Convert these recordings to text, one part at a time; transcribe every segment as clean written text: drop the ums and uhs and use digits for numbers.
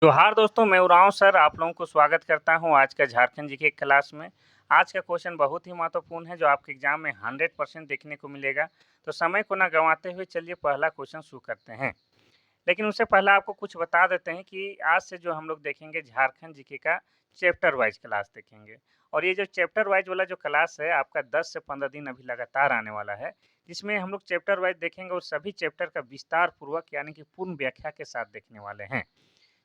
जोहार दोस्तों, मैं उरांव सर आप लोगों को स्वागत करता हूँ आज का झारखंड जीके क्लास में। आज का क्वेश्चन बहुत ही महत्वपूर्ण है जो आपके एग्जाम में 100% देखने को मिलेगा। तो समय को ना गंवाते हुए चलिए पहला क्वेश्चन शुरू करते हैं। लेकिन उससे पहले आपको कुछ बता देते हैं कि आज से जो हम लोग देखेंगे झारखंड जीके का चैप्टर वाइज क्लास देखेंगे। और ये जो चैप्टर वाइज वाला जो क्लास है आपका 10 से 15 दिन अभी लगातार आने वाला है, जिसमें हम लोग चैप्टर वाइज देखेंगे और सभी चैप्टर का विस्तार पूर्वक यानी कि पूर्ण व्याख्या के साथ देखने वाले हैं।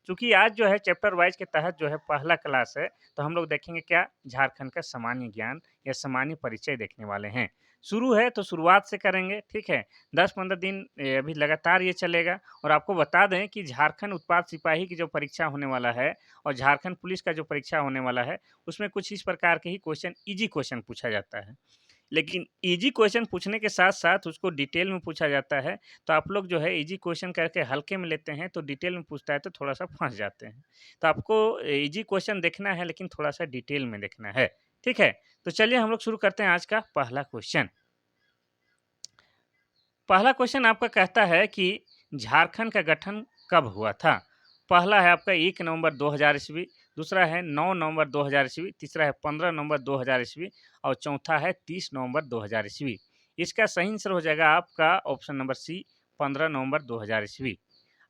चूँकि आज जो है चैप्टर वाइज़ के तहत जो है पहला क्लास है, तो हम लोग देखेंगे क्या झारखंड का सामान्य ज्ञान या सामान्य परिचय देखने वाले हैं। शुरू है तो शुरुआत से करेंगे, ठीक है? 10-15 दिन अभी लगातार ये चलेगा और आपको बता दें कि झारखंड उत्पाद सिपाही की जो परीक्षा होने वाला है और झारखंड पुलिस का जो परीक्षा होने वाला है, उसमें कुछ इस प्रकार के ही क्वेश्चन ईज़ी क्वेश्चन पूछा जाता है। लेकिन ईज़ी क्वेश्चन पूछने के साथ-साथ उसको डिटेल में पूछा जाता है, तो आप लोग जो है ईज़ी क्वेश्चन करके हल्के में लेते हैं, तो डिटेल में पूछता है तो थोड़ा-सा फँस जाते हैं। तो आपको ईज़ी क्वेश्चन देखना है लेकिन थोड़ा-सा डिटेल में देखना है, ठीक है? तो चलिए हम लोग शुरू करते हैं आज का पहला क्वेश्चन। पहला क्वेश्चन आपका कहता है कि झारखंड का गठन कब हुआ था? पहला है आपका 1 नवंबर 2000 ईस्वी, दूसरा है 9 नवंबर 2000 ईस्वी, तीसरा है 15 नवंबर 2000 ईस्वी और चौथा है 30 नवंबर 2000 ईस्वी। इसका सही आंसर हो जाएगा आपका ऑप्शन नंबर सी 15 नवंबर 2000 ईस्वी।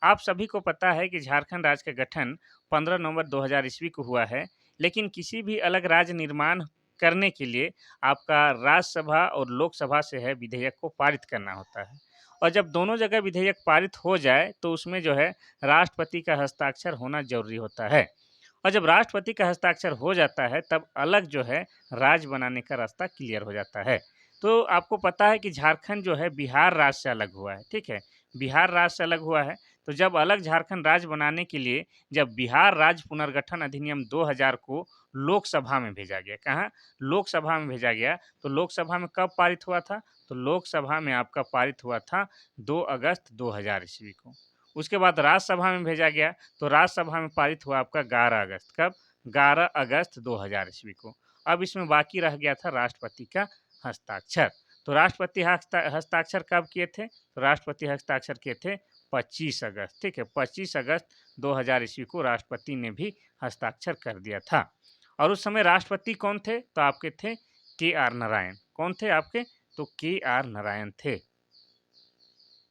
आप सभी को पता है कि झारखंड राज्य का गठन 15 नवंबर 2000 ईस्वी को हुआ है, लेकिन किसी भी अलग राज्य निर्माण करने के लिए आपका राज्यसभा और लोकसभा से है विधेयक को पारित करना होता है। और जब दोनों जगह विधेयक पारित हो जाए तो उसमें जो है राष्ट्रपति का हस्ताक्षर होना ज़रूरी होता है। और जब राष्ट्रपति का हस्ताक्षर हो जाता है तब अलग जो है राज्य बनाने का रास्ता क्लियर हो जाता है। तो आपको पता है कि झारखंड जो है बिहार राज्य से अलग हुआ है, ठीक है? बिहार राज्य से अलग हुआ है, तो जब अलग झारखंड राज्य बनाने के लिए जब बिहार राज्य पुनर्गठन अधिनियम 2000 को लोकसभा में भेजा गया, कहाँ? लोकसभा में भेजा गया, तो लोकसभा में कब पारित हुआ था? तो लोकसभा में आपका पारित हुआ था 2 अगस्त 2000 ईस्वी को। उसके बाद राज्यसभा में भेजा गया, तो राज्यसभा में पारित हुआ आपका 11 अगस्त, कब? 11 अगस्त 2000 ईस्वी को। अब इसमें बाकी रह गया था राष्ट्रपति का हस्ताक्षर। तो राष्ट्रपति हस्ताक्षर कब किए थे? तो राष्ट्रपति हस्ताक्षर किए थे 25 अगस्त, ठीक है? 25 अगस्त 2000 ईस्वी को राष्ट्रपति ने भी हस्ताक्षर कर दिया था। और उस समय राष्ट्रपति कौन थे? तो आपके थे के आर नारायण। कौन थे आपके? तो के आर नारायण थे।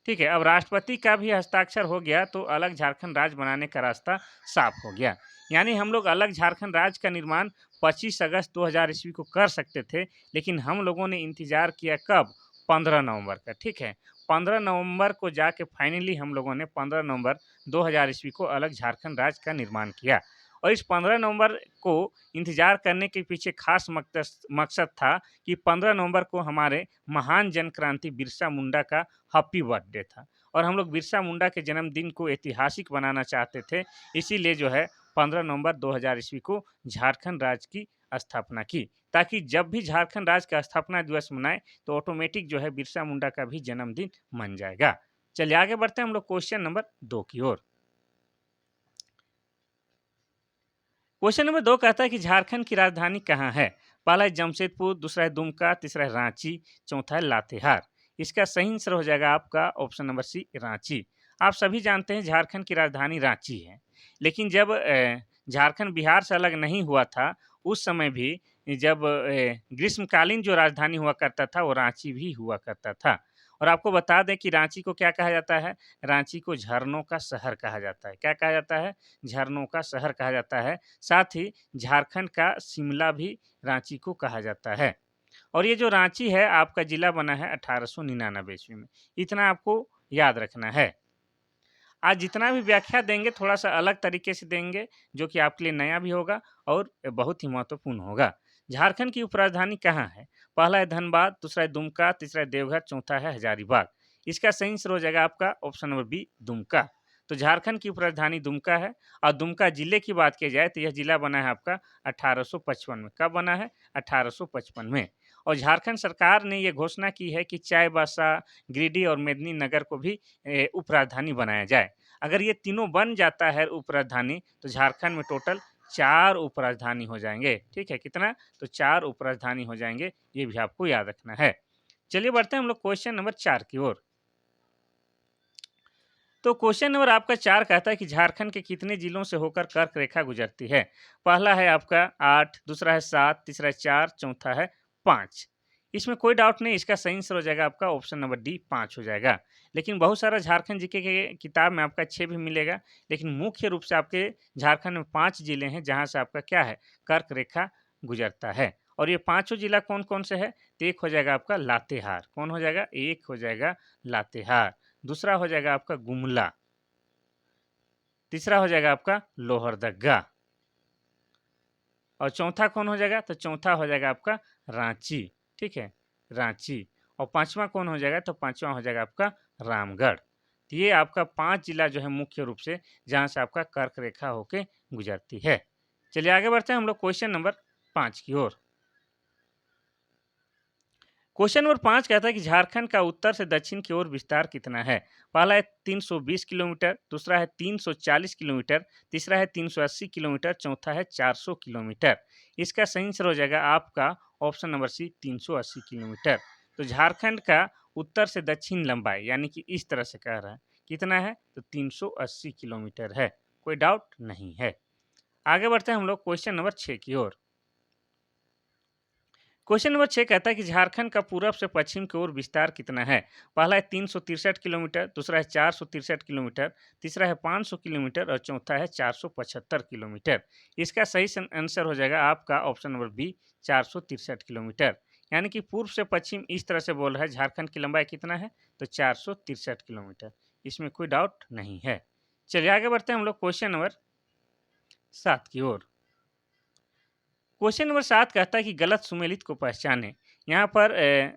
ठीक है, अब राष्ट्रपति का भी हस्ताक्षर हो गया तो अलग झारखंड राज्य बनाने का रास्ता साफ हो गया। यानी हम लोग अलग झारखंड राज्य का निर्माण 25 अगस्त 2000 ईस्वी को कर सकते थे, लेकिन हम लोगों ने इंतजार किया कब? 15 नवंबर का, ठीक है? 15 नवंबर को जाके फाइनली हम लोगों ने 15 नवंबर 2000 ईस्वी को अलग झारखंड राज्य का निर्माण किया। और इस 15 नवंबर को इंतजार करने के पीछे खास मकसद था कि 15 नवंबर को हमारे महान जन क्रांति बिरसा मुंडा का हैप्पी बर्थडे था और हम लोग बिरसा मुंडा के जन्मदिन को ऐतिहासिक बनाना चाहते थे। इसीलिए जो है 15 नवंबर 2000 ईस्वी को झारखंड राज्य की स्थापना की, ताकि जब भी झारखंड राज्य का स्थापना दिवस मनाए तो ऑटोमेटिक जो है बिरसा मुंडा का भी जन्मदिन मन जाएगा। चलिए आगे बढ़ते हैं हम लोग क्वेश्चन नंबर 2 की ओर। क्वेश्चन नंबर 2 कहता है कि झारखंड की राजधानी कहाँ है? पहला है जमशेदपुर, दूसरा है दुमका, तीसरा है रांची, चौथा है लातेहार। इसका सही आंसर हो जाएगा आपका ऑप्शन नंबर सी रांची। आप सभी जानते हैं झारखंड की राजधानी रांची है। लेकिन जब झारखंड बिहार से अलग नहीं हुआ था, उस समय भी जब ग्रीष्मकालीन जो राजधानी हुआ करता था वो रांची भी हुआ करता था। और आपको बता दें कि रांची को क्या कहा जाता है? रांची को झरनों का शहर कहा जाता है। क्या कहा जाता है? झरनों का शहर कहा जाता है। साथ ही झारखंड का शिमला भी रांची को कहा जाता है। और ये जो रांची है आपका जिला बना है 1899 ईस्वी में। इतना आपको याद रखना है। आज जितना भी व्याख्या देंगे थोड़ा-सा अलग तरीके से देंगे, जो कि आपके लिए नया भी होगा और बहुत ही महत्वपूर्ण होगा। झारखंड की उपराजधानी कहाँ है? पहला है धनबाद, दूसरा है दुमका, तीसरा है देवघर, चौथा है हजारीबाग। इसका सही आंसर हो जाएगा आपका ऑप्शन नंबर बी दुमका। तो झारखंड की उपराजधानी दुमका है और दुमका जिले की बात की जाए तो यह जिला बना है आपका 1855 में। कब बना है? 1855 में। और झारखंड सरकार ने ये घोषणा की है कि चाईबासा, गिरिडीह और मेदिनीनगर को भी उपराजधानी बनाया जाए। अगर ये तीनों बन जाता है उपराजधानी तो झारखंड में टोटल 4 उपराजधानी हो जाएँगे, ठीक है? कितना? तो 4 उपराजधानी हो जाएँगे, ये भी आपको याद रखना है। चलिए बढ़ते हैं हम लोग क्वेश्चन नंबर 4 की ओर। तो क्वेश्चन नंबर आपका 4 कहता है कि झारखंड के कितने जिलों से होकर कर्क रेखा गुजरती है? पहला है आपका 8, दूसरा है 7, तीसरा है 4, चौथा है 5। इसमें कोई डाउट नहीं, इसका सही आंसर हो जाएगा आपका ऑप्शन नंबर डी 5 हो जाएगा। लेकिन बहुत सारा झारखंड जीके के किताब में आपका 6 भी मिलेगा, लेकिन मुख्य रूप से आपके झारखंड में 5 जिले हैं जहाँ से आपका क्या है, कर्क रेखा गुजरता है। और ये पाँचों जिला कौन-कौन से है? तो एक हो जाएगा आपका लातेहार, कौन हो जाएगा? एक हो जाएगा लातेहार, दूसरा हो जाएगा आपका गुमला, तीसरा हो जाएगा आपका लोहरदग्गा और चौथा कौन हो जाएगा? तो चौथा हो जाएगा आपका रांची, ठीक है? रांची। और पाँचवाँ कौन हो जाएगा? तो पाँचवाँ हो जाएगा आपका रामगढ़। तो ये आपका 5 जिला जो है मुख्य रूप से जहाँ से आपका कर्क रेखा होके गुजरती है। चलिए आगे बढ़ते हैं हम लोग क्वेश्चन नंबर 5 की ओर। क्वेश्चन नंबर 5 कहता है कि झारखंड का उत्तर से दक्षिण की ओर विस्तार कितना है? पहला है 320 किलोमीटर, दूसरा है 340 किलोमीटर, तीसरा है 380 किलोमीटर, चौथा है 400 किलोमीटर। इसका सही आंसर हो जाएगा आपका ऑप्शन नंबर सी 380 किलोमीटर। तो झारखंड का उत्तर से दक्षिण लंबाई यानी कि इस तरह से कह रहा है, कितना है? तो 380 किलोमीटर है, कोई डाउट नहीं है। आगे बढ़ते हैं हम लोग क्वेश्चन नंबर 6 की ओर। क्वेश्चन नंबर 6 कहता है कि झारखंड का पूरब से पश्चिम की ओर विस्तार कितना है? पहला है 363 किलोमीटर, दूसरा है 463 किलोमीटर, तीसरा है 500 किलोमीटर और चौथा है 475 किलोमीटर। इसका सही आंसर हो जाएगा आपका ऑप्शन नंबर बी 463 किलोमीटर। यानी कि पूर्व से पश्चिम इस तरह से बोल रहा है, झारखंड की लंबाई कितना है? तो 463 किलोमीटर, इसमें कोई डाउट नहीं है। चलिए आगे बढ़ते हैं हम लोग क्वेश्चन नंबर 7 की ओर। क्वेश्चन नंबर 7 कहता है कि गलत सुमेलित को पहचानें। यहाँ पर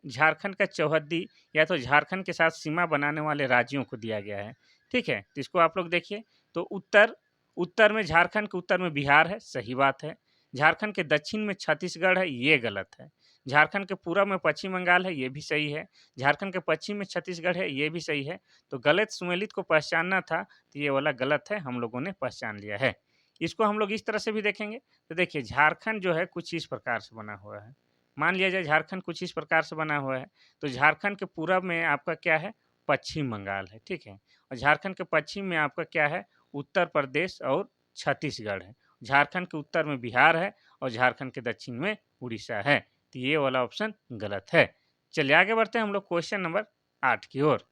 झारखंड का चौहद्दी या तो झारखंड के साथ सीमा बनाने वाले राज्यों को दिया गया है, ठीक है? तो इसको आप लोग देखिए, तो उत्तर उत्तर में झारखंड के उत्तर में बिहार है, सही बात है। झारखंड के दक्षिण में छत्तीसगढ़ है, ये गलत है। झारखंड के पूरब में पश्चिम बंगाल है, ये भी सही है। झारखंड के पश्चिम में छत्तीसगढ़ है, ये भी सही है। तो गलत सुमेलित को पहचानना था, तो ये वाला गलत है, हम लोगों ने पहचान लिया है। इसको हम लोग इस तरह से भी देखेंगे, तो देखिए झारखंड जो है कुछ इस प्रकार से बना हुआ है। मान लिया जाए झारखंड कुछ इस प्रकार से बना हुआ है, तो झारखंड के पूरब में आपका क्या है? पश्चिम बंगाल है, ठीक है? और झारखंड के पश्चिम में आपका क्या है? उत्तर प्रदेश और छत्तीसगढ़ है। झारखंड के उत्तर में बिहार है और झारखंड के दक्षिण में उड़ीसा है। तो ये वाला ऑप्शन गलत है। चलिए आगे बढ़ते हैं हम लोग क्वेश्चन नंबर 8 की ओर।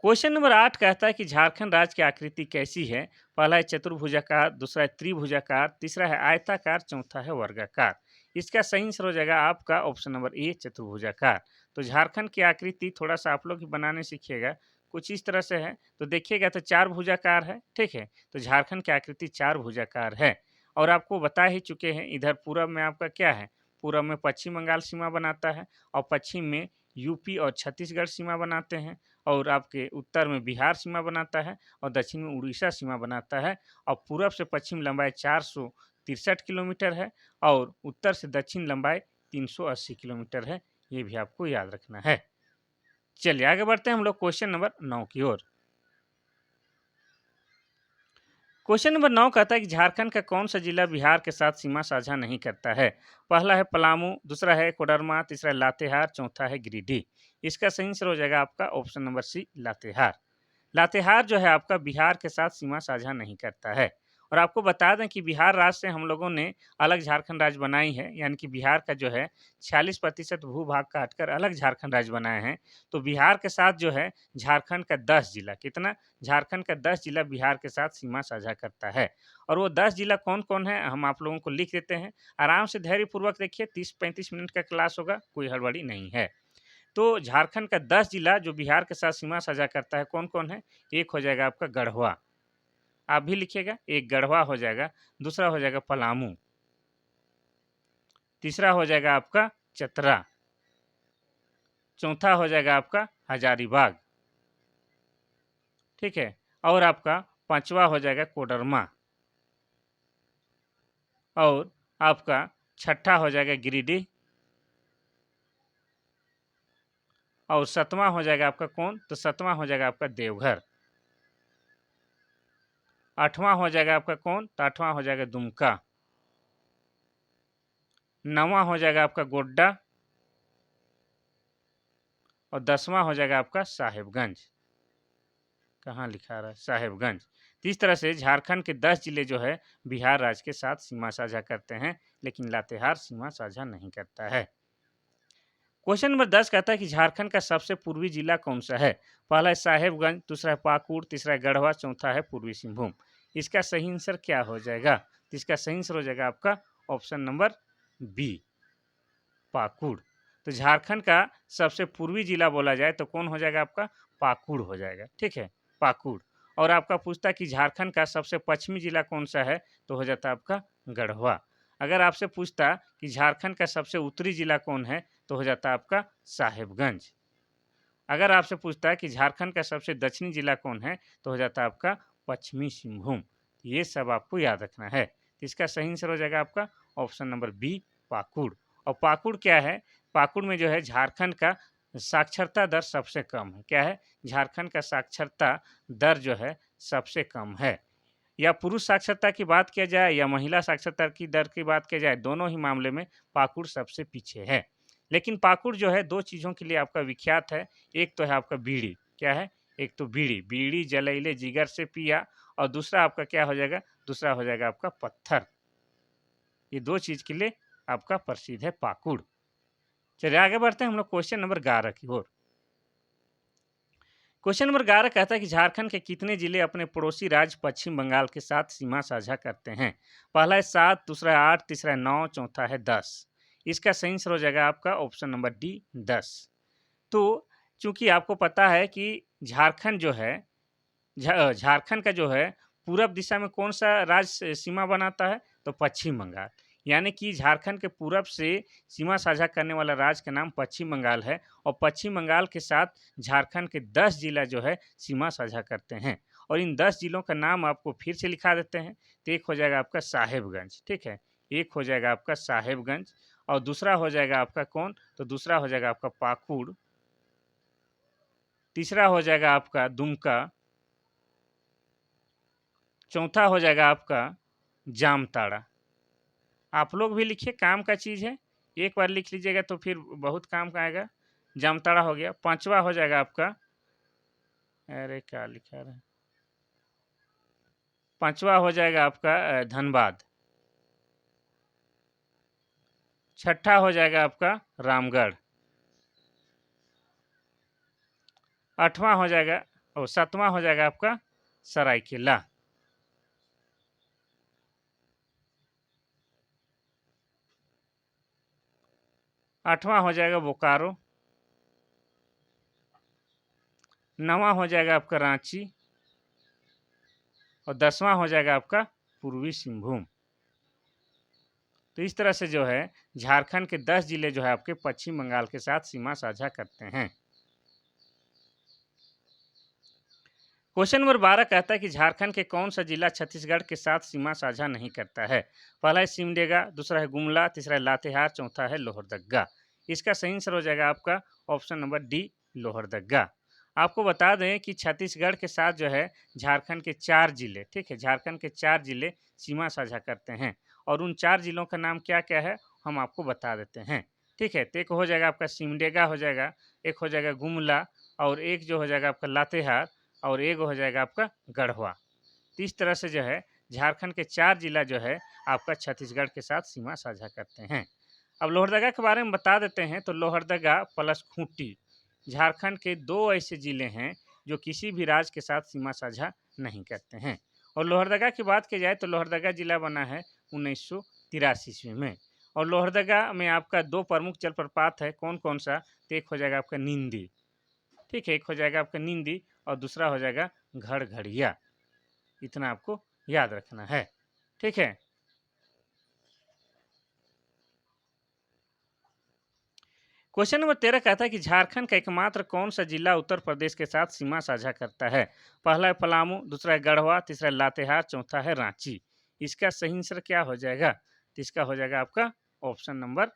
क्वेश्चन नंबर 8 कहता है कि झारखंड राज्य की आकृति कैसी है? पहला है चतुर्भुजाकार, दूसरा है त्रिभुजाकार, तीसरा है आयताकार, चौथा है वर्गाकार। इसका सही आंसर हो जाएगा आपका ऑप्शन नंबर ए चतुर्भुजाकार। तो झारखंड की आकृति थोड़ा सा आप लोग भी बनाने सीखिएगा, कुछ इस तरह से है। तो देखिएगा तो चार भुजाकार है, ठीक है? तो झारखंड की आकृति चार भुजाकार है। और आपको बता ही चुके हैं, इधर पूरब में आपका क्या है? पूरब में पश्चिम बंगाल सीमा बनाता है और पश्चिम में यूपी और छत्तीसगढ़ सीमा बनाते हैं। और आपके उत्तर में बिहार सीमा बनाता है और दक्षिण में उड़ीसा सीमा बनाता है। और पूरब से पश्चिम लंबाई 463 किलोमीटर है और उत्तर से दक्षिण लंबाई 380 किलोमीटर है। ये भी आपको याद रखना है। चलिए आगे बढ़ते हैं हम लोग क्वेश्चन नंबर 9 की ओर। क्वेश्चन नंबर 9 कहता है कि झारखंड का कौन सा जिला बिहार के साथ सीमा साझा नहीं करता है? पहला है पलामू, दूसरा है कोडरमा, तीसरा है लातेहार, चौथा है गिरिडीह। इसका सही आंसर हो जाएगा आपका option number C Latehar. Latehar जो है आपका बिहार के साथ सीमा साझा नहीं करता है। और आपको बता दें कि बिहार राज्य से हम लोगों ने अलग झारखंड राज्य बनाई है, यानी कि बिहार का जो है 46% भूभाग काटकर अलग झारखंड राज्य बनाए हैं। तो बिहार के साथ जो है झारखंड का 10 जिला, कितना? झारखंड का 10 जिला बिहार के साथ सीमा साझा करता है। और वो 10 जिला कौन-कौन है, हम आप लोगों को लिख देते हैं। आराम से धैर्यपूर्वक देखिए, 30-35 मिनट का क्लास होगा, कोई हड़बड़ी नहीं है। तो झारखंड का 10 जिला जो बिहार के साथ सीमा साझा करता है, कौन-कौन है? एक हो जाएगा आपका गढ़वा, आप भी लिखिएगा, एक गढ़वा हो जाएगा, दूसरा हो जाएगा पलामू, तीसरा हो जाएगा आपका चतरा, चौथा हो जाएगा आपका हजारीबाग, ठीक है? और आपका पाँचवा हो जाएगा कोडरमा और आपका छठा हो जाएगा गिरिडीह और 7वां हो जाएगा आपका कौन? तो 7वां हो जाएगा आपका देवघर। 8वां हो जाएगा आपका कौन? तो 8वां हो जाएगा दुमका। 9वां हो जाएगा आपका गोड्डा और 10वां हो जाएगा आपका साहेबगंज। कहाँ लिखा रहा है? साहेबगंज। तो इस तरह से झारखंड के 10 जिले जो है बिहार राज्य के साथ सीमा साझा करते हैं, लेकिन लातेहार सीमा साझा नहीं करता है। क्वेश्चन नंबर 10 कहता है कि झारखंड का सबसे पूर्वी जिला कौन सा है? पहला है साहेबगंज, दूसरा है पाकुड़, तीसरा है गढ़वा, चौथा है पूर्वी सिंहभूम। इसका सही आंसर क्या हो जाएगा? तो इसका सही आंसर हो जाएगा आपका ऑप्शन नंबर बी, पाकुड़। तो झारखंड का सबसे पूर्वी जिला बोला जाए तो कौन हो जाएगा आपका? पाकुड़ हो जाएगा। ठीक है, पाकुड़। और आपका पूछता कि झारखंड का सबसे पश्चिमी जिला कौन सा है, तो हो जाता आपका गढ़वा। अगर आपसे पूछता कि झारखंड का सबसे उत्तरी जिला कौन है, तो हो जाता आपका साहेबगंज। अगर आपसे पूछता है कि झारखंड का सबसे दक्षिणी जिला कौन है, तो हो जाता आपका पश्चिमी सिंहभूम। ये सब आपको याद रखना है। तो इसका सही आंसर हो जाएगा आपका ऑप्शन नंबर बी, पाकुड़। और पाकुड़ क्या है? पाकुड़ में जो है झारखंड का साक्षरता दर सबसे कम है। क्या है? झारखंड का साक्षरता दर जो है सबसे कम है। या पुरुष साक्षरता की बात किया जाए या महिला साक्षरता की दर की बात किया जाए, दोनों ही मामले में पाकुड़ सबसे पीछे है। लेकिन पाकुड़ जो है 2 चीज़ों के लिए आपका विख्यात है। एक तो है आपका बीड़ी। क्या है? एक तो बीड़ी, बीड़ी जलैले जिगर से पिया, और दूसरा आपका क्या हो जाएगा? दूसरा हो जाएगा आपका पत्थर। ये 2 चीज़ के लिए आपका प्रसिद्ध है पाकुड़। चलिए आगे बढ़ते हैं हम लोग क्वेश्चन नंबर 11 की ओर। क्वेश्चन नंबर 11 कहता है कि झारखंड के कितने जिले अपने पड़ोसी राज्य पश्चिम बंगाल के साथ सीमा साझा करते हैं? पहला है 7, दूसरा है 8, तीसरा है 9, चौथा है 10। इसका सही आंसर हो जाएगा आपका ऑप्शन नंबर डी, 10। तो चूंकि आपको पता है कि झारखंड जो है झारखंड का जो है पूरब दिशा में कौन सा राज्य सीमा बनाता है, तो पश्चिम बंगाल। यानी कि झारखंड के पूरब से सीमा साझा करने वाला राज्य का नाम पश्चिम बंगाल है, और पश्चिम बंगाल के साथ झारखंड के 10 जिला जो है सीमा साझा करते हैं। और इन 10 जिलों का नाम आपको फिर से लिखा देते हैं। तो एक हो जाएगा आपका साहेबगंज। ठीक है, एक हो जाएगा आपका साहेबगंज, और दूसरा हो जाएगा आपका कौन? तो दूसरा हो जाएगा आपका पाकुड़, तीसरा हो जाएगा आपका दुमका, चौथा हो जाएगा आपका जामताड़ा। आप लोग भी लिखिए, काम का चीज़ है। एक बार लिख लीजिएगा तो फिर बहुत काम का आएगा। जामताड़ा हो गया। पांचवा हो जाएगा आपका, अरे क्या लिखा रहा है, पांचवा हो जाएगा आपका धनबाद। छठा हो जाएगा आपका रामगढ़। आठवां हो जाएगा, और सातवां हो जाएगा आपका सरायकेला। आठवां हो जाएगा बोकारो। नौवां हो जाएगा आपका रांची, और 10वां हो जाएगा आपका पूर्वी सिंहभूम। तो इस तरह से जो है झारखंड के 10 जिले जो है आपके पश्चिम बंगाल के साथ सीमा साझा करते हैं। क्वेश्चन नंबर 12 कहता है कि झारखंड के कौन सा जिला छत्तीसगढ़ के साथ सीमा साझा नहीं करता है? पहला है सिमडेगा, दूसरा है गुमला, तीसरा है लातेहार, चौथा है लोहरदग्गा। इसका सही आंसर हो जाएगा आपका ऑप्शन नंबर डी, लोहरदग्गा। आपको बता दें कि छत्तीसगढ़ के साथ जो है झारखंड के 4 जिले, ठीक है, झारखंड के 4 जिले सीमा साझा करते हैं। और उन 4 जिलों का नाम क्या क्या है हम आपको बता देते हैं। ठीक है, तो एक हो जाएगा आपका सिमडेगा हो जाएगा, एक हो जाएगा गुमला, और एक जो हो जाएगा आपका लातेहार, और एक हो जाएगा आपका गढ़वा। तो इस तरह से जो है झारखंड के 4 जिला जो है आपका छत्तीसगढ़ के साथ सीमा साझा करते हैं। अब लोहरदगा के बारे में बता देते हैं। तो लोहरदगा प्लस खूंटी झारखंड के 2 ऐसे जिले हैं जो किसी भी राज्य के साथ सीमा साझा नहीं करते हैं। और लोहरदगा की बात की जाए तो लोहरदगा जिला बना है 1983 ईस्वी में। और लोहरदगा में आपका 2 प्रमुख जलप्रपात है। कौन कौन सा? तो एक हो जाएगा आपका नींदी, ठीक है, एक हो जाएगा आपका नींदी, और दूसरा हो जाएगा घड़घड़िया। इतना आपको याद रखना है। ठीक है, क्वेश्चन नंबर 13 कहता है कि झारखंड का एकमात्र कौन सा जिला उत्तर प्रदेश के साथ सीमा साझा करता है? पहला है पलामू, दूसरा है गढ़वा, तीसरा है लातेहार, चौथा है रांची। इसका सही आंसर क्या हो जाएगा? तो इसका हो जाएगा आपका ऑप्शन नंबर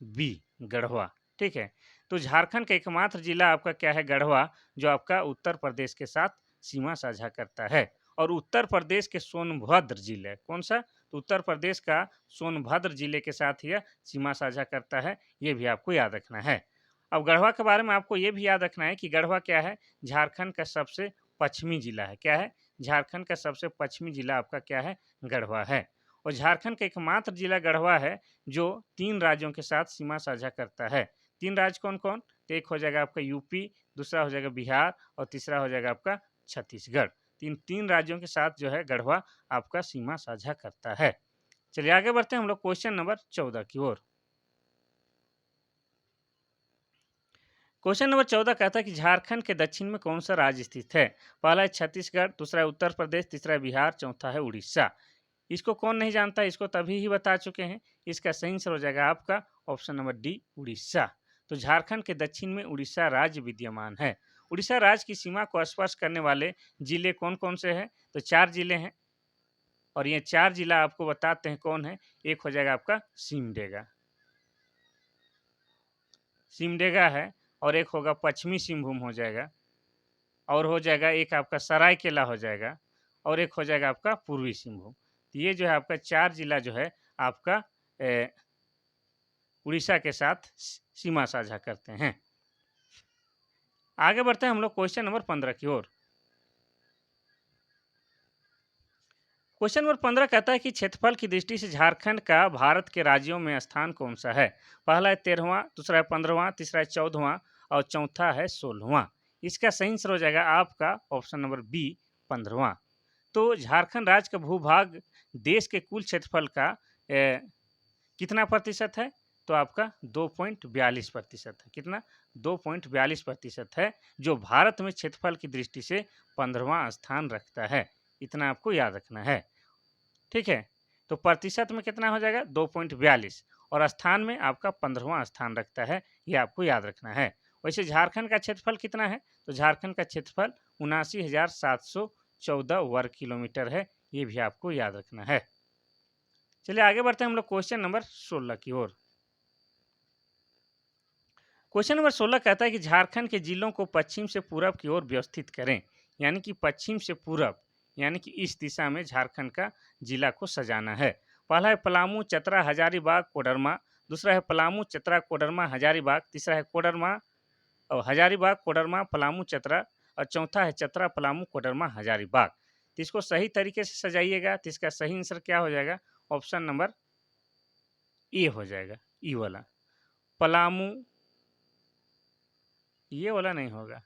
बी, गढ़वा। ठीक है, तो झारखंड का एकमात्र जिला आपका क्या है? गढ़वा, जो आपका उत्तर प्रदेश के साथ सीमा साझा करता है। और उत्तर प्रदेश के सोनभद्र जिले, कौन सा? तो उत्तर प्रदेश का सोनभद्र जिले के साथ यह सीमा साझा करता है। ये भी आपको याद रखना है। अब गढ़वा के बारे में आपको ये भी याद रखना है कि गढ़वा क्या है, झारखंड का सबसे पश्चिमी जिला है। क्या है? झारखंड का सबसे पश्चिमी जिला आपका क्या है, गढ़वा है। और झारखंड का एकमात्र जिला गढ़वा है जो 3 राज्यों के साथ सीमा साझा करता है। 3 राज्य कौन-कौन? तो एक हो जाएगा आपका यूपी, दूसरा हो जाएगा बिहार और तीसरा हो जाएगा आपका छत्तीसगढ़। तीन 3 राज्यों के साथ जो है गढ़वा आपका सीमा साझा करता है। चलिए आगे बढ़ते हैं हम लोग क्वेश्चन नंबर 14 की ओर। क्वेश्चन नंबर 14 कहता है कि झारखंड के दक्षिण में कौन सा राज्य स्थित है? पहला है छत्तीसगढ़, दूसरा है उत्तर प्रदेश, तीसरा है बिहार, चौथा है उड़ीसा। इसको कौन नहीं जानता, इसको तभी ही बता चुके हैं। इसका सही आंसर हो जाएगा आपका ऑप्शन नंबर डी, उड़ीसा। तो झारखंड के दक्षिण में उड़ीसा राज्य विद्यमान है। उड़ीसा राज्य की सीमा को स्पर्श करने वाले जिले कौन कौन से हैं? तो 4 जिले हैं और ये 4 जिला आपको बताते हैं कौन है। एक हो जाएगा आपका सिमडेगा, सिमडेगा है, और एक होगा पश्चिमी सिंहभूम हो जाएगा, और हो जाएगा एक आपका सरायकेला हो जाएगा, और एक हो जाएगा आपका पूर्वी सिंहभूम। तो ये जो है आपका 4 जिला जो है आपका उड़ीसा के साथ सीमा साझा करते हैं। आगे बढ़ते हैं हम लोग क्वेश्चन नंबर 15 की ओर। क्वेश्चन नंबर 15 कहता है कि क्षेत्रफल की दृष्टि से झारखंड का भारत के राज्यों में स्थान कौन सा है? पहला है 13वां, दूसरा है 15वां, तीसरा है 14वां और चौथा है 16वां। इसका सही आंसर हो जाएगा आपका ऑप्शन नंबर बी, 15वां। तो झारखंड राज्य का भूभाग देश के कुल क्षेत्रफल का कितना प्रतिशत है? तो आपका 2.42% है। कितना? 2.42% है, जो भारत में क्षेत्रफल की दृष्टि से 15वां स्थान रखता है। इतना आपको याद रखना है। ठीक है, तो प्रतिशत में कितना हो जाएगा? 2.42, और स्थान में आपका 15वां स्थान रखता है। ये आपको याद रखना है। वैसे झारखंड का क्षेत्रफल कितना है? तो झारखंड का क्षेत्रफल 79,714 वर्ग किलोमीटर है। ये भी आपको याद रखना है। चलिए आगे बढ़ते हैं हम लोग क्वेश्चन नंबर 16 की ओर। क्वेश्चन नंबर 16 कहता है कि झारखंड के जिलों को पश्चिम से पूरब की ओर व्यवस्थित करें, यानी कि पश्चिम से पूरब, यानी कि इस दिशा में झारखंड का जिला को सजाना है। पहला है पलामू, चतरा, हजारीबाग, कोडरमा, दूसरा है पलामू, चतरा, कोडरमा, हजारीबाग, तीसरा है कोडरमा और हजारीबाग, कोडरमा, पलामू, चतरा, और चौथा है चतरा, पलामू, कोडरमा, हजारीबाग। तो इसको सही तरीके से सजाइएगा। तो इसका सही आंसर क्या हो जाएगा? ऑप्शन नंबर ए हो जाएगा, ई वाला। पलामू, ये वाला नहीं होगा।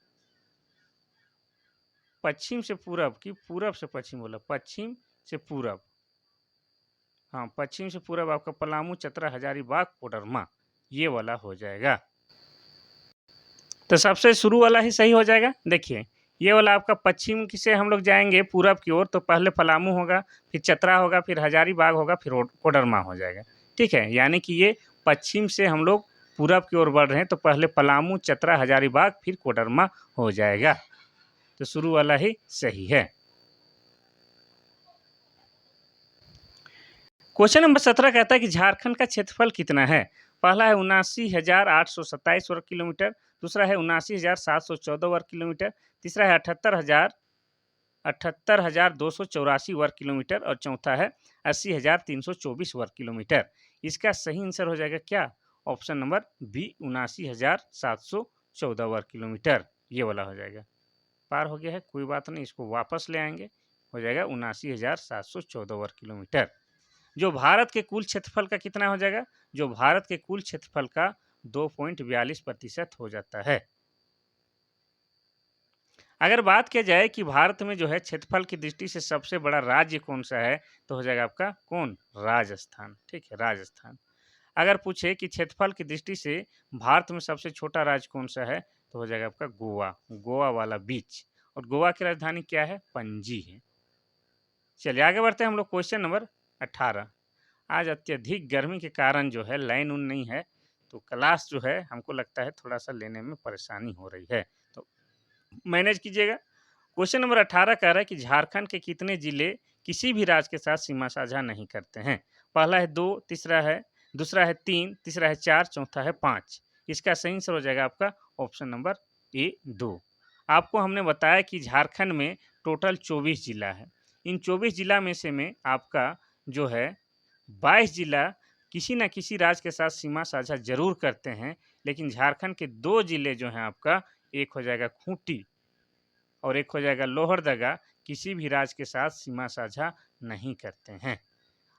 पश्चिम से पूरब की पूरब से पश्चिम बोला, पश्चिम से पूरब। हाँ, पश्चिम से पूरब आपका पलामू, चतरा, हजारीबाग, कोडरमा, ये वाला हो जाएगा। तो सबसे शुरू वाला ही सही हो जाएगा। देखिए, ये वाला आपका पश्चिम से हम लोग जाएंगे पूरब की ओर, तो पहले पलामू होगा, फिर चतरा होगा, फिर हजारीबाग होगा, फिर कोडरमा हो जाएगा। ठीक है, यानी कि ये पश्चिम से हम लोग पूरब की ओर बढ़ रहे हैं, तो पहले पलामू, चतरा, हजारीबाग, फिर कोडरमा हो जाएगा। तो शुरू वाला ही सही है। क्वेश्चन नंबर 17 कहता है कि झारखंड का क्षेत्रफल कितना है? पहला है 79,827 वर्ग किलोमीटर, दूसरा है 79,714 वर्ग किलोमीटर, तीसरा है 78,284 वर्ग किलोमीटर और चौथा है 80,324 वर्ग किलोमीटर। इसका सही आंसर हो जाएगा क्या? ऑप्शन नंबर बी, 79,714 वर्ग किलोमीटर। ये वाला हो जाएगा। पार हो गया है, कोई बात नहीं, इसको वापस ले आएंगे, हो जाएगा 79,714 वर्ग किलोमीटर। जो भारत के कुल क्षेत्रफल का कितना हो जाएगा? जो भारत के कुल क्षेत्रफल का 2.42% हो जाता है। अगर बात किया जाए कि भारत में जो है क्षेत्रफल की दृष्टि से सबसे बड़ा राज्य कौन सा है, तो हो जाएगा आपका कौन? राजस्थान। ठीक है, राजस्थान। अगर पूछे कि क्षेत्रफल की दृष्टि से भारत में सबसे छोटा राज्य कौन सा है, तो हो जाएगा आपका गोवा, गोवा वाला बीच। और गोवा की राजधानी क्या है? पणजी है। चलिए आगे बढ़ते हैं हम लोग क्वेश्चन नंबर 18। आज अत्यधिक गर्मी के कारण जो है लाइन उन नहीं है, तो क्लास जो है हमको लगता है थोड़ा सा लेने में परेशानी हो रही है, तो मैनेज कीजिएगा। क्वेश्चन नंबर 18 कह रहा है कि झारखंड के कितने जिले किसी भी राज्य के साथ सीमा साझा नहीं करते हैं? पहला है 2, दूसरा है 3, तीसरा है 4, चौथा है 5। इसका सही आंसर हो जाएगा आपका ऑप्शन नंबर ए, 2। आपको हमने बताया कि झारखंड में टोटल 24 जिला है। इन 24 जिला में से आपका जो है 22 जिला किसी न किसी राज्य के साथ सीमा साझा जरूर करते हैं, लेकिन झारखंड के 2 जिले जो हैं आपका, एक हो जाएगा खूंटी और एक हो जाएगा लोहरदगा, किसी भी राज्य के साथ सीमा साझा नहीं करते हैं।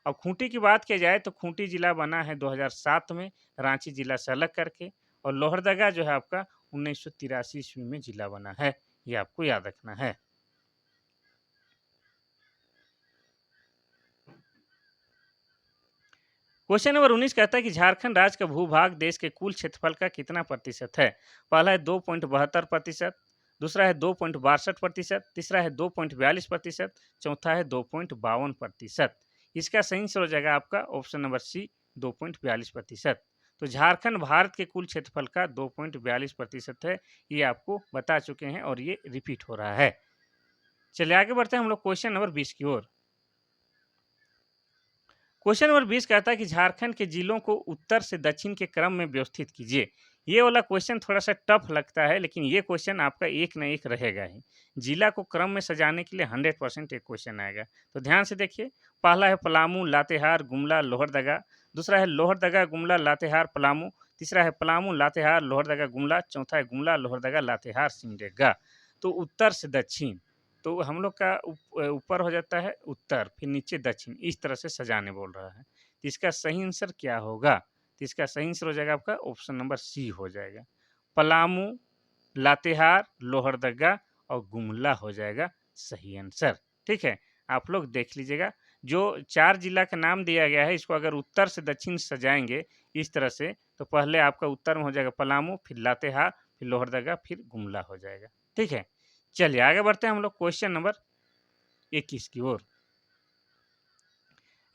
अब खूंटी की बात की जाए तो खूंटी जिला बना है 2007 में रांची जिला से अलग करके, और लोहरदगा जो है आपका 1983 ईस्वी में जिला बना है। ये आपको याद रखना है। क्वेश्चन नंबर 19 कहता है कि झारखंड राज्य का भूभाग देश के कुल क्षेत्रफल का कितना प्रतिशत है? पहला है 2.72%, दूसरा है 2.62%, तीसरा है 2.42%, चौथा है 2.52%। इसका सही आंसर हो जाएगा आपका ऑप्शन नंबर सी, 2.42%। तो झारखंड भारत के कुल क्षेत्रफल का 2.42% है, ये आपको बता चुके हैं और ये रिपीट हो रहा है। चलिए आगे बढ़ते हैं हम लोग क्वेश्चन नंबर 20 की ओर। क्वेश्चन नंबर 20 कहता है कि झारखंड के जिलों को उत्तर से दक्षिण के क्रम में व्यवस्थित कीजिए। ये वाला क्वेश्चन थोड़ा सा टफ लगता है, लेकिन ये क्वेश्चन आपका एक न एक रहेगा ही। जिला को क्रम में सजाने के लिए 100% एक क्वेश्चन आएगा। तो ध्यान से देखिए, पहला है पलामू, लातेहार, गुमला, लोहरदगा। दूसरा है लोहरदगा, गुमला, लातेहार, पलामू। तीसरा है पलामू, लातेहार, लोहरदगा, गुमला। चौथा है गुमला, लोहरदगा, लातेहार, सिमडेगा। तो उत्तर से दक्षिण, तो हम लोग का ऊपर हो जाता है उत्तर, फिर नीचे दक्षिण, इस तरह से सजाने बोल रहा है। तो इसका सही आंसर क्या होगा? तो इसका सही आंसर हो जाएगा आपका ऑप्शन नंबर सी हो जाएगा। पलामू, लातेहार, लोहरदगा और गुमला हो जाएगा सही आंसर। ठीक है, आप लोग देख लीजिएगा। जो 4 जिला का नाम दिया गया है, इसको अगर उत्तर से दक्षिण सजाएंगे इस तरह से, तो पहले आपका उत्तर में हो जाएगा पलामू, फिर लातेहार, फिर लोहरदगा, फिर गुमला हो जाएगा। ठीक है, चलिए आगे बढ़ते हैं हम लोग क्वेश्चन नंबर 21 की ओर।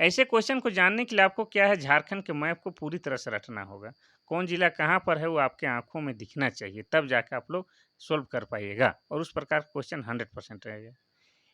ऐसे क्वेश्चन को जानने के लिए आपको क्या है, झारखंड के मैप को पूरी तरह से रटना होगा। कौन जिला कहाँ पर है वो आपके आंखों में दिखना चाहिए, तब जाकर आप लोग सोल्व कर पाइएगा, और उस प्रकार क्वेश्चन 100% रहेगा।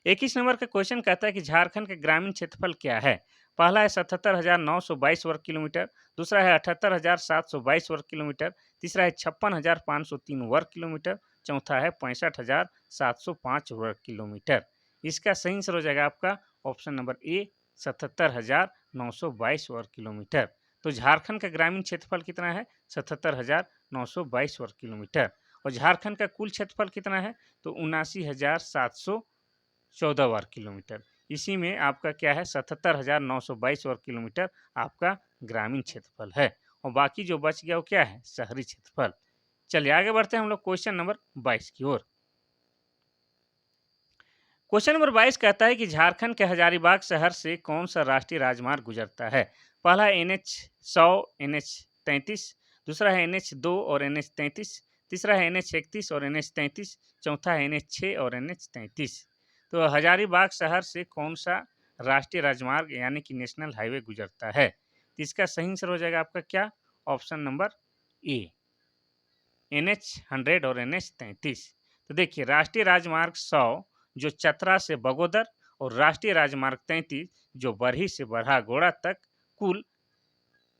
21 नंबर का क्वेश्चन कहता है कि झारखंड का ग्रामीण क्षेत्रफल क्या है? पहला है 77,922 वर्ग किलोमीटर, दूसरा है 78,722 वर्ग किलोमीटर, तीसरा है 56,503 वर्ग किलोमीटर, चौथा है 65,705 वर्ग किलोमीटर। इसका सही आंसर हो जाएगा आपका ऑप्शन नंबर ए, 77,922 वर्ग किलोमीटर। तो झारखंड का ग्रामीण क्षेत्रफल कितना है? 77,922 वर्ग किलोमीटर। और झारखंड का कुल क्षेत्रफल कितना है? तो 79,714 वर्ग किलोमीटर। इसी में आपका क्या है, 77,922 वर्ग किलोमीटर आपका ग्रामीण क्षेत्रफल है, और बाकी जो बच गया वो क्या है, शहरी क्षेत्रफल। चलिए आगे बढ़ते हैं हम लोग क्वेश्चन नंबर 22 की ओर। क्वेश्चन नंबर 22 कहता है कि झारखंड के हजारीबाग शहर से कौन सा राष्ट्रीय राजमार्ग गुजरता है? पहला है NH 100, NH 33, दूसरा है NH 2 और NH 33, तीसरा है NH 31 और NH 33, चौथा है NH 6 और NH 33। तो हजारीबाग शहर से कौन सा राष्ट्रीय राजमार्ग यानी कि नेशनल हाईवे गुजरता है? तो इसका सही आंसर हो जाएगा आपका क्या, ऑप्शन नंबर ए, NH 100 और NH 33। तो देखिए, राष्ट्रीय राजमार्ग 100 जो चतरा से बगोदर, और राष्ट्रीय राजमार्ग 33 जो बरही से बरहागोड़ा तक, कुल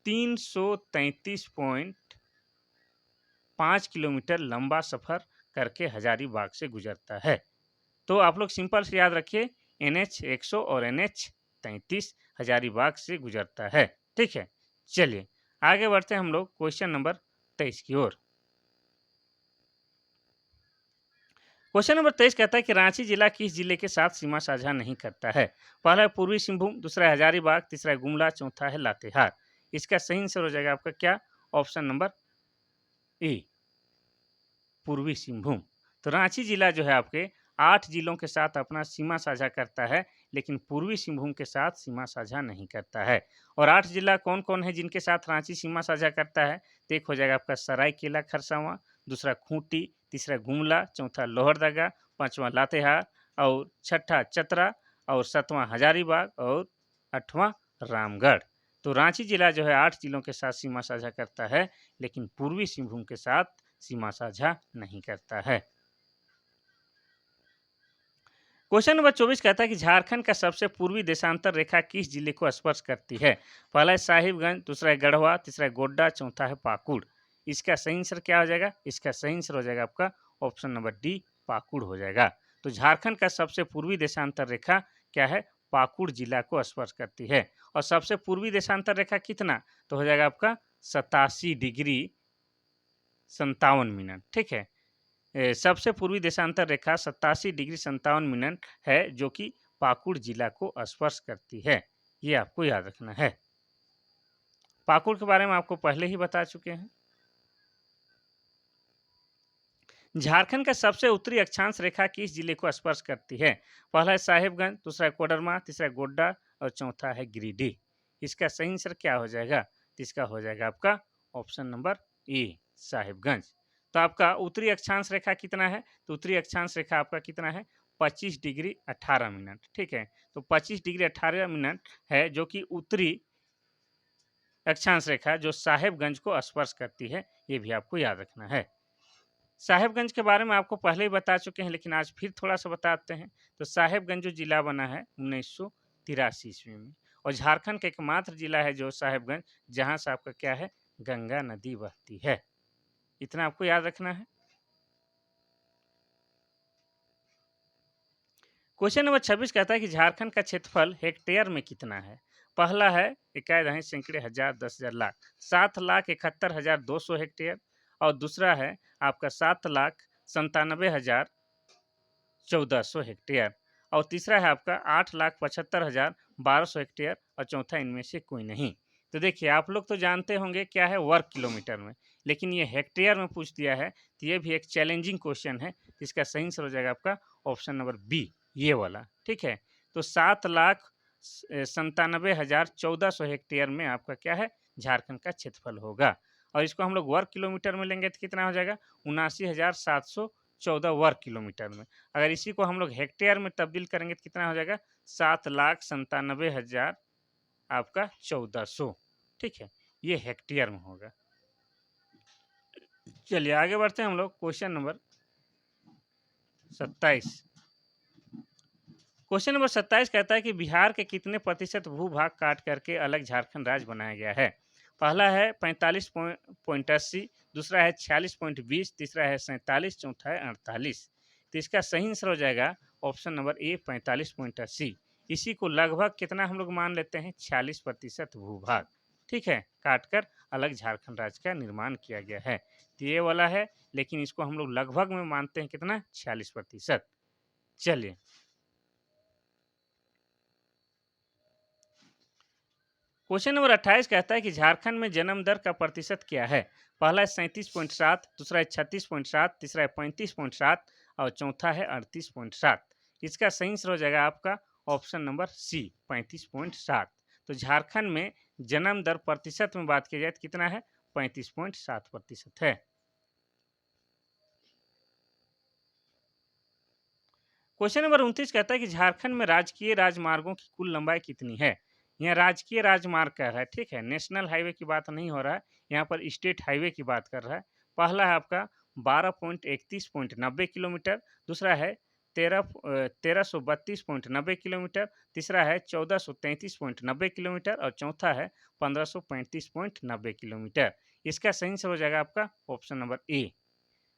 333.5 किलोमीटर लंबा सफर करके हजारीबाग से गुजरता है। तो आप लोग सिंपल से याद रखिए, NH 100 और NH 33 हजारीबाग से गुजरता है। ठीक है, चलिए आगे बढ़ते हैं हम लोग क्वेश्चन नंबर 23 की ओर। क्वेश्चन नंबर 23 कहता है कि रांची जिला किस जिले के साथ सीमा साझा नहीं करता है? पहला है पूर्वी सिंहभूम, दूसरा है हजारीबाग, तीसरा है गुमला, चौथा है लातेहार। इसका सही आंसर हो जाएगा आपका क्या, ऑप्शन नंबर ए, पूर्वी सिंहभूम। तो रांची जिला जो है आपके 8 जिलों के साथ अपना सीमा साझा करता है, लेकिन पूर्वी सिंहभूम के साथ सीमा साझा नहीं करता है। और 8 जिला कौन कौन है जिनके साथ रांची सीमा साझा करता है? तो एक हो जाएगा आपका सरायकेला खरसावां, दूसरा खूंटी, तीसरा गुमला, चौथा लोहरदगा, पांचवा लातेहार, और छठा चतरा, और सातवां हजारीबाग, और आठवां रामगढ़। तो रांची जिला जो है 8 जिलों के साथ सीमा साझा करता है, लेकिन पूर्वी सिंहभूम के साथ सीमा साझा नहीं करता है। क्वेश्चन नंबर 24 कहता है कि झारखंड का सबसे पूर्वी देशांतर रेखा किस जिले को स्पर्श करती है? पहला है साहिबगंज, दूसरा है गढ़वा, तीसरा है गोड्डा, चौथा है पाकुड़। इसका सही आंसर क्या हो जाएगा? इसका सही आंसर हो जाएगा आपका ऑप्शन नंबर डी, पाकुड़ हो जाएगा। तो झारखंड का सबसे पूर्वी देशांतर रेखा क्या है? पाकुड़ जिला को स्पर्श करती है। और सबसे पूर्वी देशांतर रेखा कितना, तो हो जाएगा आपका 87 डिग्री 57 मिनट। ठीक है, सबसे पूर्वी देशांतर रेखा 87 डिग्री 57 मिनट है, जो कि पाकुड़ जिला को स्पर्श करती है। ये आपको याद रखना है। पाकुड़ के बारे में आपको पहले ही बता चुके हैं। झारखंड का सबसे उत्तरी अक्षांश रेखा किस जिले को स्पर्श करती है? पहला है साहिबगंज, दूसरा है कोडरमा, तीसरा है गोड्डा और चौथा है गिरिडीह। इसका सही आंसर क्या हो जाएगा? तो इसका हो जाएगा आपका ऑप्शन नंबर ए, साहिबगंज। तो आपका उत्तरी अक्षांश रेखा कितना है? तो उत्तरी अक्षांश रेखा आपका कितना है? 25 डिग्री 18 मिनट। ठीक है, तो 25 डिग्री 18 मिनट है, जो कि उत्तरी अक्षांश रेखा जो साहेबगंज को स्पर्श करती है। ये भी आपको याद रखना है। साहेबगंज के बारे में आपको पहले ही बता चुके हैं, लेकिन आज फिर थोड़ा सा बताते हैं। तो साहेबगंज जो जिला बना है 1983 ईस्वी में, और झारखंड का एकमात्र जिला है जो साहेबगंज, जहां से आपका क्या है, गंगा नदी बहती है। इतना आपको याद रखना है। क्वेश्चन नंबर 26 कहता है कि झारखंड का क्षेत्रफल हेक्टेयर में कितना है? पहला है इकाई दहाई सैकड़े हजार 10,000 लाख, 7,71,200 हेक्टेयर। और दूसरा है आपका 7,97,1400 हेक्टेयर। और तीसरा है आपका 8,75,1200 हेक्टेयर। और चौथा इनमें से कोई नहीं। तो देखिए, आप लोग तो जानते होंगे क्या है वर्ग किलोमीटर में, लेकिन ये हेक्टेयर में पूछ दिया है, तो ये भी एक चैलेंजिंग क्वेश्चन है। इसका सही आंसर हो जाएगा आपका ऑप्शन नंबर बी, ये वाला। ठीक है, तो 7,97,1400 हेक्टेयर में आपका क्या है, झारखंड का क्षेत्रफल होगा। और इसको हम लोग वर्ग किलोमीटर में लेंगे तो कितना हो जाएगा? 79,714 वर्ग किलोमीटर में। अगर इसी को हम लोग हेक्टेयर में तब्दील करेंगे तो कितना हो जाएगा? 7,97,000 आपका 1400। ठीक है, ये हेक्टेयर में होगा। चलिए आगे बढ़ते हैं हम लोग। Question number 27। क्वेश्चन नंबर 27 कहता है कि बिहार के कितने प्रतिशत भूभाग काट करके अलग झारखंड राज्य बनाया गया है? पहला है 45.80, दूसरा है 46.20, तीसरा है 47, चौथा है 48। तो इसका सही आंसर हो जाएगा ऑप्शन नंबर ए, 45.80। इसी को लगभग कितना हम लोग मान लेते हैं? 46% भूभाग, ठीक है, काटकर अलग झारखंड राज्य का निर्माण किया गया है। तो ये वाला है, लेकिन इसको हम लोग लगभग में मानते हैं कितना? 46%। चलिए क्वेश्चन नंबर 28 कहता है कि झारखंड में जन्म दर का प्रतिशत क्या है? पहला है 37.7, दूसरा है 36.7, तीसरा है 35.7 और चौथा है 38.7। इसका सही आंसर हो जाएगा आपका ऑप्शन नंबर सी, 35.7। तो झारखंड में जन्म दर प्रतिशत में बात की जाए तो कितना है? 35.7% है। क्वेश्चन नंबर 29 कहता है कि झारखंड में राजकीय राजमार्गों की कुल लंबाई कितनी है? यहाँ राजकीय राजमार्ग कह रहा है, ठीक है, नेशनल हाईवे की बात नहीं हो रहा है, यहाँ पर स्टेट हाईवे की बात कर रहा है। पहला है आपका 12.31.90 किलोमीटर, दूसरा है 1332.90 किलोमीटर, तीसरा है 1433.90 किलोमीटर और चौथा है 1535.90 किलोमीटर। इसका सही आंसर हो जाएगा आपका ऑप्शन नंबर ए,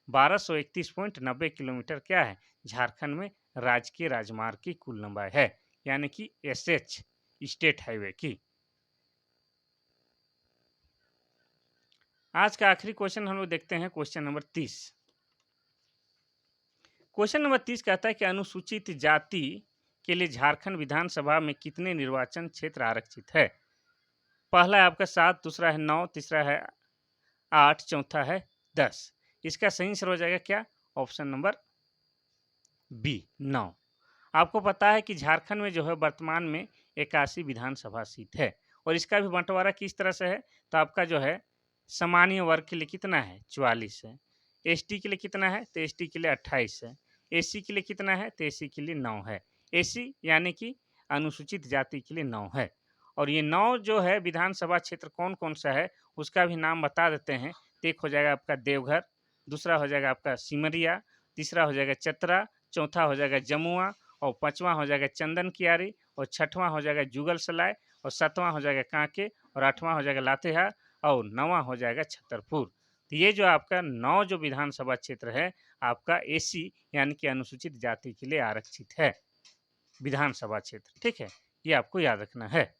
1231.90 किलोमीटर क्या है, झारखंड में राजकीय राजमार्ग की कुल लंबाई है, यानी कि एसएच स्टेट हाईवे की। आज का आखिरी क्वेश्चन हम लोग देखते हैं, क्वेश्चन नंबर 30। क्वेश्चन नंबर 30 कहता है कि अनुसूचित जाति के लिए झारखंड विधानसभा में कितने निर्वाचन क्षेत्र आरक्षित है? पहला है आपका 7, दूसरा है 9, तीसरा है 8, चौथा है 10। इसका सही आंसर हो जाएगा क्या? Option number B, 9। आपको पता है कि झारखंड में जो है वर्तमान में 81 विधानसभा सीट है, और इसका भी बंटवारा किस तरह से है? तो आपका जो है सामान्य वर्ग के लिए कितना है? 44 है। एसटी के लिए कितना है? तो एसटी के लिए 28 है। एससी के लिए कितना है? तो एससी के लिए 9 है। एससी यानी कि अनुसूचित जाति के लिए 9 है। और ये 9 जो है विधानसभा क्षेत्र कौन कौन सा है, उसका भी नाम बता देते हैं। तो एक हो जाएगा आपका देवघर, दूसरा हो जाएगा आपका सिमरिया, तीसरा हो जाएगा चतरा, चौथा हो जाएगा जमुआ, और पांचवा हो जाएगा चंदन कियारी, और छठवां हो जाएगा जुगल सलाय, और सातवां हो जाएगा कांके, और आठवां हो जाएगा लातेहार, और नौवां हो जाएगा छतरपुर। तो ये जो आपका 9 जो विधानसभा क्षेत्र है आपका एसी यानी कि अनुसूचित जाति के लिए आरक्षित है। विधानसभा क्षेत्र। ठीक है, ये आपको याद रखना है।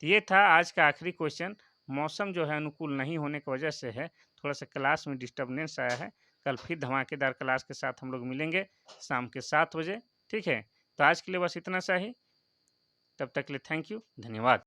तो ये था आज का आखिरी क्वेश्चन। मौसम जो है अनुकूल नहीं होने की वजह से है, थोड़ा-सा क्लास में डिस्टर्बेंस आया है। कल फिर धमाकेदार क्लास के साथ हम लोग मिलेंगे शाम के 7 बजे, ठीक है? तो आज के लिए बस इतना सा ही। तब तक के लिए थैंक यू, धन्यवाद।